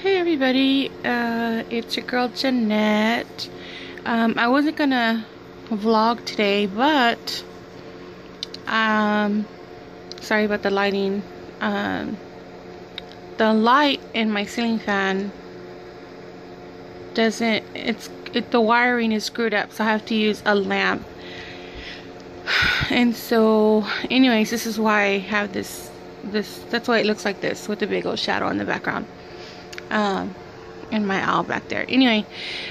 Hey everybody, it's your girl Jeanette. I wasn't gonna vlog today, but sorry about the lighting. The light in my ceiling fan doesn't. The wiring is screwed up, so I have to use a lamp. And so, anyways, this is why I have this. That's why it looks like this with the big old shadow in the background. And my owl back there. Anyway,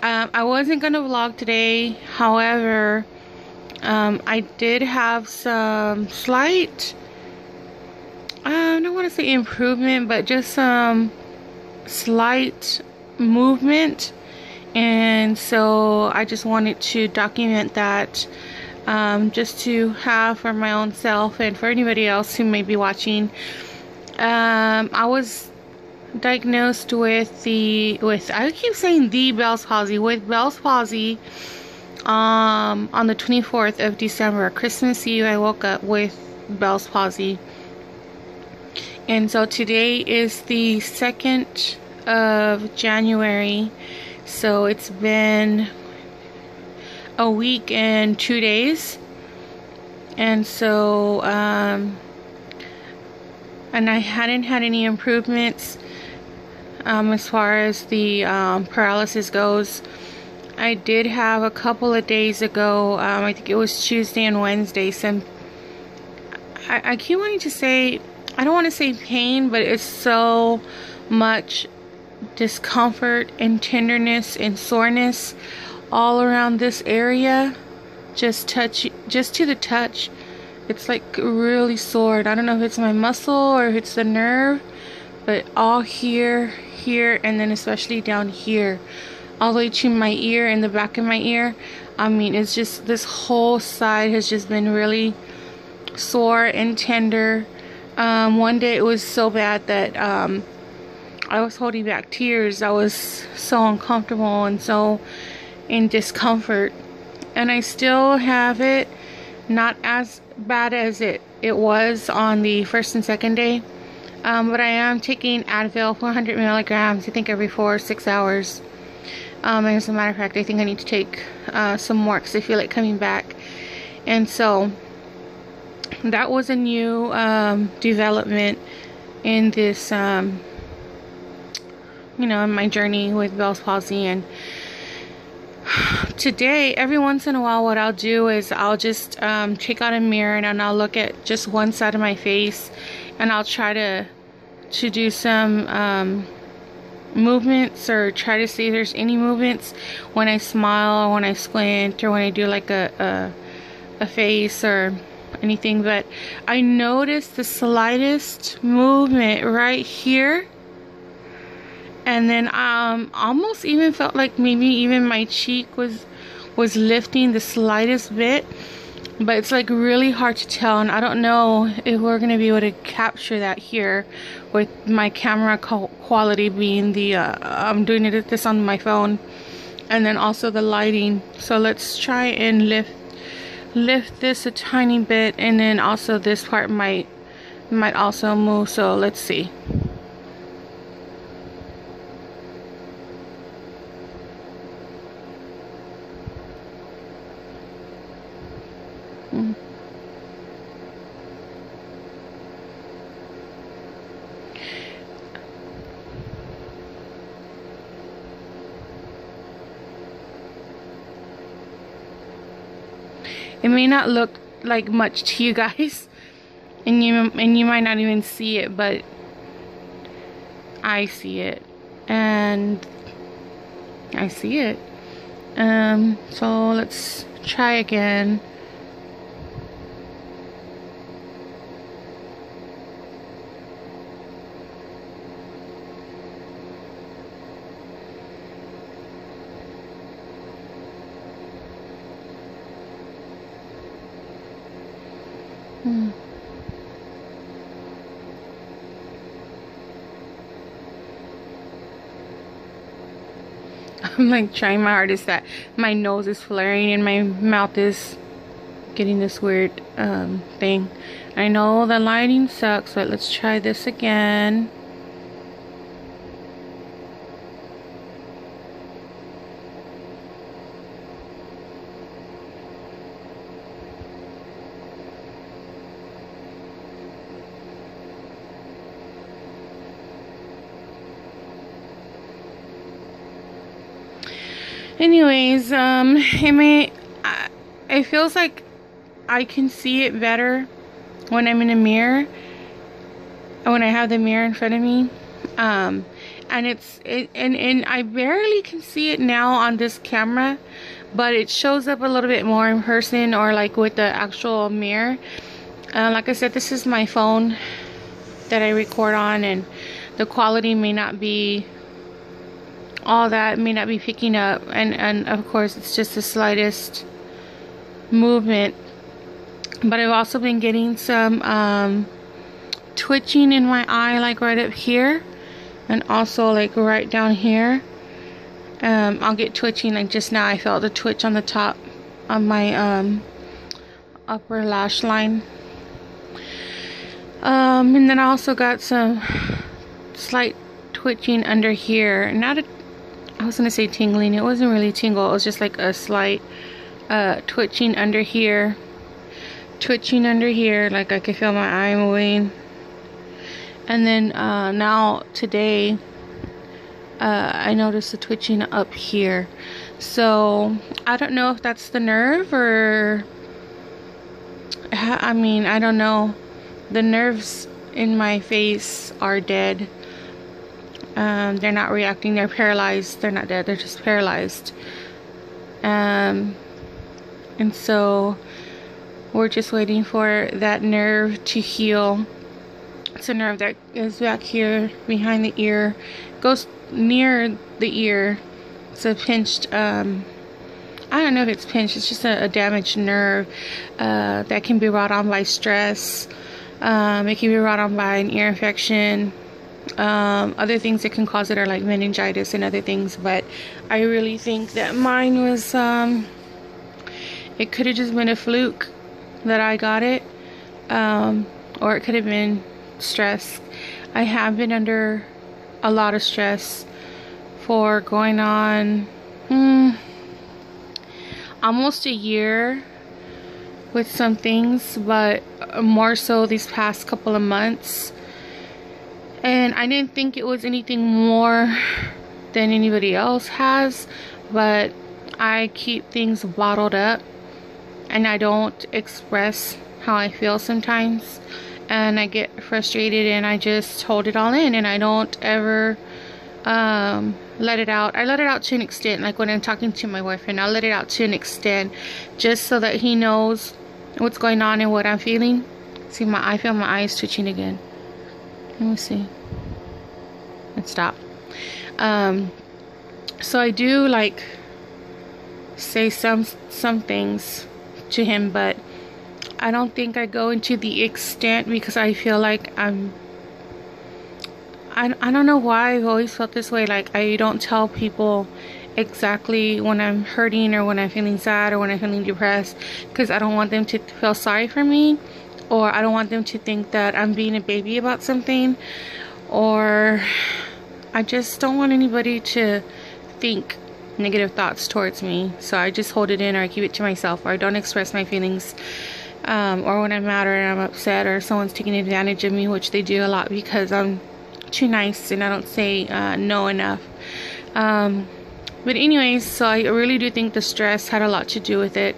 I wasn't gonna vlog today. However, I did have some slight, I don't want to say improvement, but just some slight movement, and so I just wanted to document that, just to have for my own self and for anybody else who may be watching. I was diagnosed with I keep saying the Bells Palsy, with Bells Palsy on the 24th of December, Christmas Eve. I woke up with Bells Palsy, and so today is the 2nd of January, so it's been a week and 2 days. And so and I hadn't had any improvements as far as the paralysis goes. I did have a couple of days ago, I think it was Tuesday and Wednesday, some, I keep wanting to say, I don't want to say pain, but it's so much discomfort and tenderness and soreness all around this area. Just to the touch, it's like really sore. I don't know if it's my muscle or if it's the nerve, but all here, and then especially down here, all the way to my ear and the back of my ear. I mean, it's just, this whole side has just been really sore and tender. One day it was so bad that I was holding back tears. I was so uncomfortable and so in discomfort, and I still have it, not as bad as it was on the first and second day. But I am taking Advil, 400 milligrams, I think every 4 or 6 hours. And as a matter of fact, I think I need to take some more because I feel it coming back. And so that was a new development in this, in my journey with Bell's palsy. And today, every once in a while, what I'll do is I'll just take out a mirror and I'll look at just one side of my face, and I'll try to do some movements, or try to see if there's any movements when I smile, or when I squint, or when I do like a face or anything. But I noticed the slightest movement right here, and then almost even felt like maybe even my cheek was lifting the slightest bit. But it's like really hard to tell, and I don't know if we're gonna be able to capture that here with my camera quality being the I'm doing this on my phone, and then also the lighting. So let's try and lift this a tiny bit, and then also this part might also move. So let's see. It may not look like much to you guys, and you might not even see it, but I see it, and I see it. So let's try again. I'm like trying my hardest. That my nose is flaring and my mouth is getting this weird thing. I know the lighting sucks, but let's try this again. Anyways, it feels like I can see it better when I'm in a mirror, when I have the mirror in front of me. And I barely can see it now on this camera, but it shows up a little bit more in person or like with the actual mirror. Like I said, this is my phone that I record on, and the quality may not be all that, may not be picking up, and of course it's just the slightest movement. But I've also been getting some twitching in my eye, like right up here, and also like right down here. I'll get twitching, like just now I felt the twitch on the top of my upper lash line. And then I also got some slight twitching under here. I was gonna say tingling. It wasn't really tingle. It was just like a slight twitching under here. Twitching under here, like I could feel my eye moving. And then now today, I noticed the twitching up here. So I don't know if that's the nerve or, I mean, I don't know. The nerves in my face are dead. They're not reacting. They're paralyzed. They're not dead. They're just paralyzed. And so we're just waiting for that nerve to heal. It's a nerve that is back here behind the ear, goes near the ear. It's a pinched, I don't know if it's pinched, it's just a damaged nerve that can be brought on by stress. It can be brought on by an ear infection. Other things that can cause it are like meningitis and other things, but I really think that mine was, it could have just been a fluke that I got it, or it could have been stress. I have been under a lot of stress for going on almost a year with some things, but more so these past couple of months. And I didn't think it was anything more than anybody else has, but I keep things bottled up and I don't express how I feel sometimes, and I get frustrated and I just hold it all in and I don't ever let it out. I let it out to an extent, like when I'm talking to my boyfriend, I'll let it out to an extent just so that he knows what's going on and what I'm feeling. See, I feel my eyes twitching again. Let me see. It stopped. So I do like say some things to him, but I don't think I go into the extent because I feel like I don't know why I've always felt this way. Like I don't tell people exactly when I'm hurting or when I'm feeling sad or when I'm feeling depressed, because I don't want them to feel sorry for me, or I don't want them to think that I'm being a baby about something, or I just don't want anybody to think negative thoughts towards me. So I just hold it in, or I keep it to myself, or I don't express my feelings, or when I'm mad or I'm upset or someone's taking advantage of me, which they do a lot because I'm too nice and I don't say no enough. But anyways, so I really do think the stress had a lot to do with it.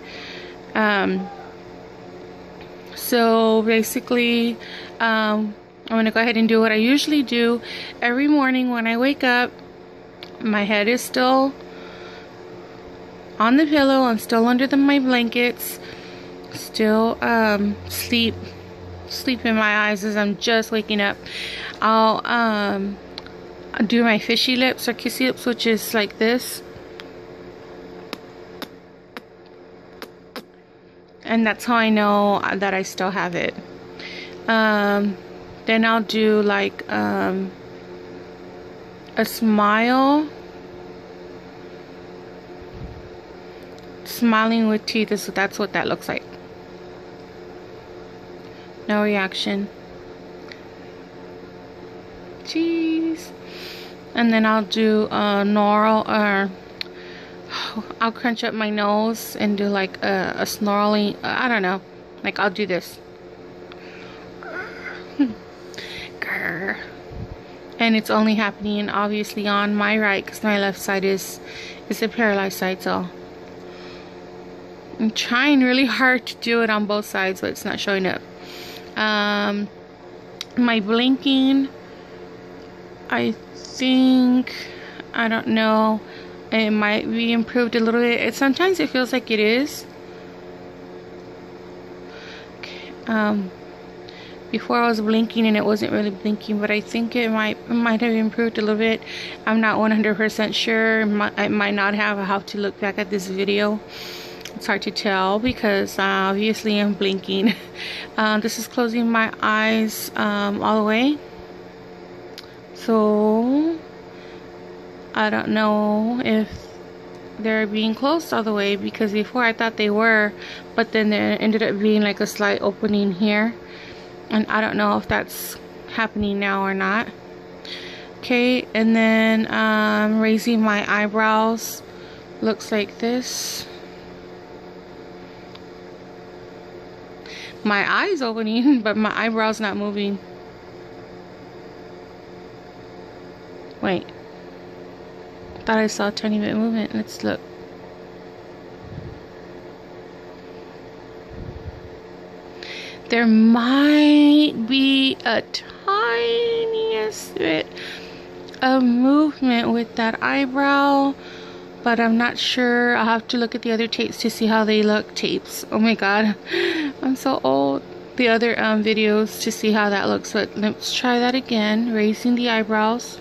So basically, I'm gonna go ahead and do what I usually do every morning when I wake up. My head is still on the pillow. I'm still under my blankets. Still sleep in my eyes as I'm just waking up. I'll do my fishy lips or kissy lips, which is like this, and that's how I know that I still have it. Then I'll do like a smile, smiling with teeth. That's what that looks like. No reaction. Jeez. And then I'll do a snarl, or I'll crunch up my nose and do like a snarling, I don't know, like I'll do this. Grr. and it's only happening obviously on my right because my left side is a paralyzed side. So I'm trying really hard to do it on both sides, but it's not showing up. My blinking, I think, I don't know, it might be improved a little bit. Sometimes it feels like it is. Okay. Before I was blinking and it wasn't really blinking, but I think it might have improved a little bit. I'm not 100% sure. I might not have. I'll have to look back at this video. It's hard to tell because obviously I'm blinking. This is closing my eyes all the way. So I don't know if they're being closed all the way, because before I thought they were, but then there ended up being like a slight opening here. And I don't know if that's happening now or not. Okay, and then raising my eyebrows looks like this. My eye's opening, but my eyebrow's not moving. Wait. Thought I saw a tiny bit of movement. Let's look. There might be a tiniest bit of movement with that eyebrow, but I'm not sure. I'll have to look at the other tapes to see how they look. Tapes. Oh my god. I'm so old. The other videos to see how that looks. But let's try that again. Raising the eyebrows.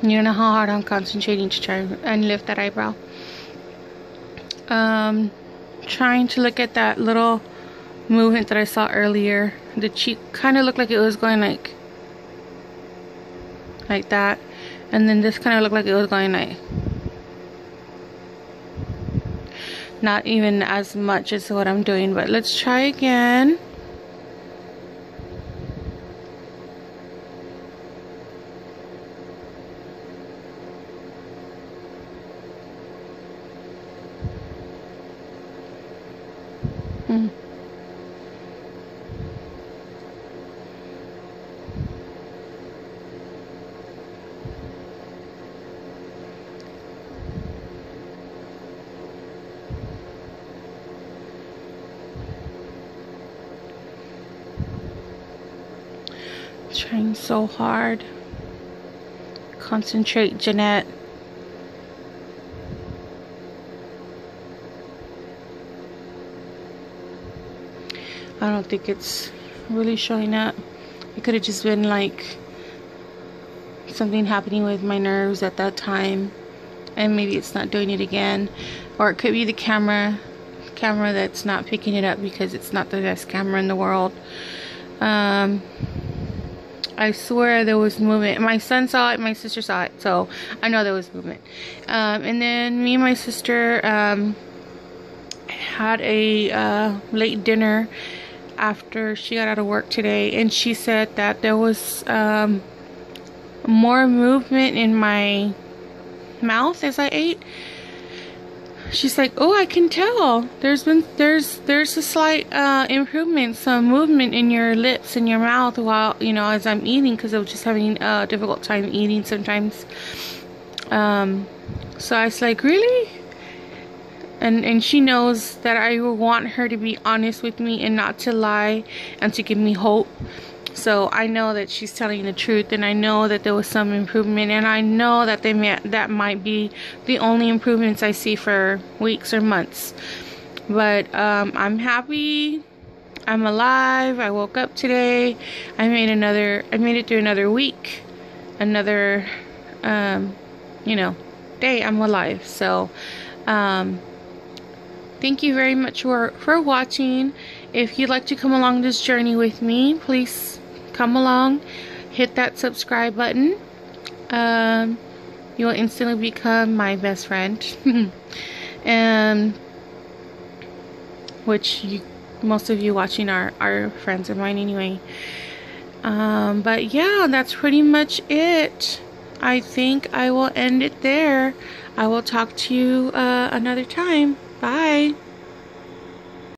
You don't know how hard I'm concentrating to try and lift that eyebrow. Trying to look at that little movement that I saw earlier. The cheek kind of looked like it was going like that, and then this kind of looked like it was going like, not even as much as what I'm doing. But let's try again. Trying so hard. Concentrate, Jeanette. I don't think it's really showing up. It could have just been like something happening with my nerves at that time, and maybe it's not doing it again, or it could be the camera that's not picking it up because it's not the best camera in the world. I swear there was movement. My son saw it, my sister saw it, so I know there was movement. And then me and my sister had a late dinner after she got out of work today, and she said that there was more movement in my mouth as I ate. She's like, oh, I can tell there's a slight improvement, some movement in your lips and your mouth while, you know, as I'm eating, because I was just having a difficult time eating sometimes. So I was like, really? And she knows that I want her to be honest with me and not to lie and to give me hope. So I know that she's telling the truth, and I know that there was some improvement, and I know that that might be the only improvements I see for weeks or months. But I'm happy. I'm alive. I woke up today. I made it through another week, another you know, day. I'm alive. So thank you very much for watching. If you'd like to come along this journey with me, please come along. Hit that subscribe button. You will instantly become my best friend. And which most of you watching are friends of mine anyway. But yeah, that's pretty much it. I think I will end it there. I will talk to you another time. Bye.